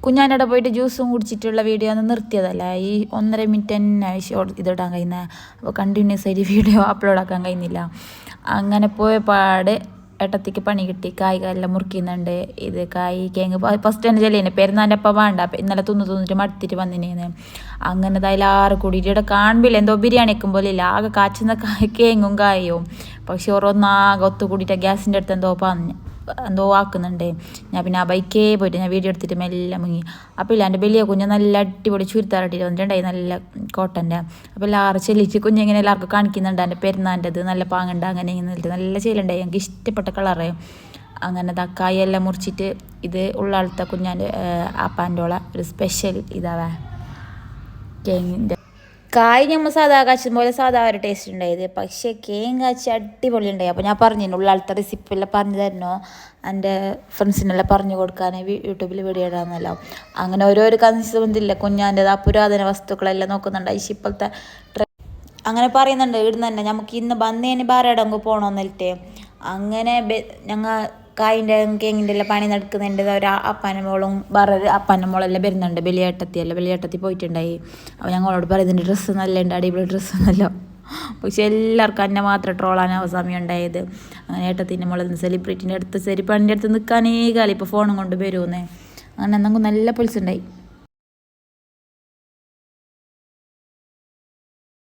കുഞ്ഞാൻ്റെ പോയിട്ട് ജ്യൂസും കുടിച്ചിട്ടുള്ള വീഡിയോ ഒന്ന് നിർത്തിയതല്ല. ഈ 1.5 മിനിറ്റ് തന്നെ ഇതിടാൻ കഴിയുന്നത്. അപ്പോൾ കണ്ടിന്യൂസ് ആയിട്ട് വീഡിയോ അപ്ലോഡ് ആക്കാൻ കഴിയുന്നില്ല. അങ്ങനെ പോയപാട് ഏട്ടത്തിക്ക് പണി കിട്ടി. കായ്കളെല്ലാം മുറിക്കുന്നുണ്ട്. ഇത് കേങ്ങ് ഫസ്റ്റ് തന്നെ ചെല്ലിനെ പെരുന്നാൻ്റെ അപ്പം വേണ്ട, ഇന്നലെ തിന്നിട്ട് മടുത്തിട്ട് വന്നിനേന്ന്. അങ്ങനെ അതിലാറ് കൂടിയിട്ട് ഇവിടെ കാണുമ്പില്ല എന്തോ ബിരിയാണി വെക്കും പോലെ ഇല്ല, ആകെ കാച്ചുന്ന കേങ്ങും കായും. പക്ഷെ ഓരോന്നാകെ ഒത്തു കൂടിയിട്ട് ഗ്യാസിൻ്റെ അടുത്ത് എന്തോ ആക്കുന്നുണ്ട്. ഞാൻ പിന്നെ ആ ബൈക്കേ പോയിട്ട് ഞാൻ വീഡിയോ എടുത്തിട്ട് മെല്ലെ മുങ്ങി. അപ്പോൾ ഇല്ല എൻ്റെ വലിയ കുഞ്ഞ് നല്ല അടിപൊളി ചുരിത്താറിട്ടിട്ട് വന്നിട്ടുണ്ടായി, നല്ല കോട്ടൻ്റെ. അപ്പോൾ എല്ലാവരും ചെല്ലിച്ച് കുഞ്ഞിങ്ങനെ എല്ലാവർക്കും കാണിക്കുന്നുണ്ട് എൻ്റെ പെരുന്നാൻ്റെത് നല്ല പാങ്ങുണ്ട്. അങ്ങനെ ഇങ്ങനെ നല്ല ചെയ്യലുണ്ടായി, എനിക്ക് ഇഷ്ടപ്പെട്ട കളറ്. അങ്ങനെ തക്കായി എല്ലാം മുറിച്ചിട്ട് ഇത് ഉള്ളാളത്തെ കുഞ്ഞാൻ്റെ ആപ്പാൻ്റെ ഒരു സ്പെഷ്യൽ ഇതാവേ കേങ്ങിൻ്റെ കായ്. നമ്മൾ സാധാ കാച്ചും പോലെ സാധാ ഒരു ടേസ്റ്റ് ഉണ്ടായത്, പക്ഷേ കേങ്ങ് കാച്ചി അടിപൊളി ഉണ്ടായി. അപ്പോൾ ഞാൻ പറഞ്ഞു ഉള്ളാളത്തെ റെസിപ്പി എല്ലാം പറഞ്ഞു തരണോ, എൻ്റെ ഫ്രണ്ട്സിനെല്ലാം പറഞ്ഞു കൊടുക്കാൻ യൂട്യൂബിൽ വീഡിയോ ഇടാമെന്നല്ലോ. അങ്ങനെ ഓരോരോ കൺസ്യൂമില്ല കുഞ്ഞാൻ്റെ ആ പുരാതന വസ്തുക്കളെല്ലാം നോക്കുന്നുണ്ട്. ഇപ്പോഴത്തെ അങ്ങനെ പറയുന്നുണ്ട് ഇവിടുന്ന് തന്നെ നമുക്ക് ഇന്ന് ബന്നേന് ബാരടങ്ങ് പോകണമെന്നിട്ട്. അങ്ങനെ ഞങ്ങൾ കായിൻ്റെ കേങ്ങിൻ്റെ എല്ലാം പണി നടക്കുന്നുണ്ട്. ഒരു അപ്പാൻ്റെ മോളും വേറൊരു അപ്പാൻ്റെ മോളെല്ലാം വരുന്നുണ്ട്. ബലിയേട്ടത്തി പോയിട്ടുണ്ടായി. അപ്പോൾ ഞങ്ങളോട് പറയുന്നുണ്ട് ഡ്രസ്സ് നല്ല ഉണ്ട്, അടിപൊളി ഡ്രസ്സൊന്നല്ലോ. പക്ഷെ എല്ലാവർക്കും എന്നെ മാത്രം ട്രോളാനാവും സമയം ഉണ്ടായത്. അങ്ങനെ ഏട്ടത്തിൻ്റെ മോളെ സെലിബ്രിറ്റീൻ്റെ അടുത്ത് പണിൻ്റെ അടുത്ത് നിൽക്കാനേ കാലം ഇപ്പോൾ ഫോണും കൊണ്ട് വരുമെന്നേ. അങ്ങനെ എന്തെങ്കിലും നല്ല പൊലിസുണ്ടായി.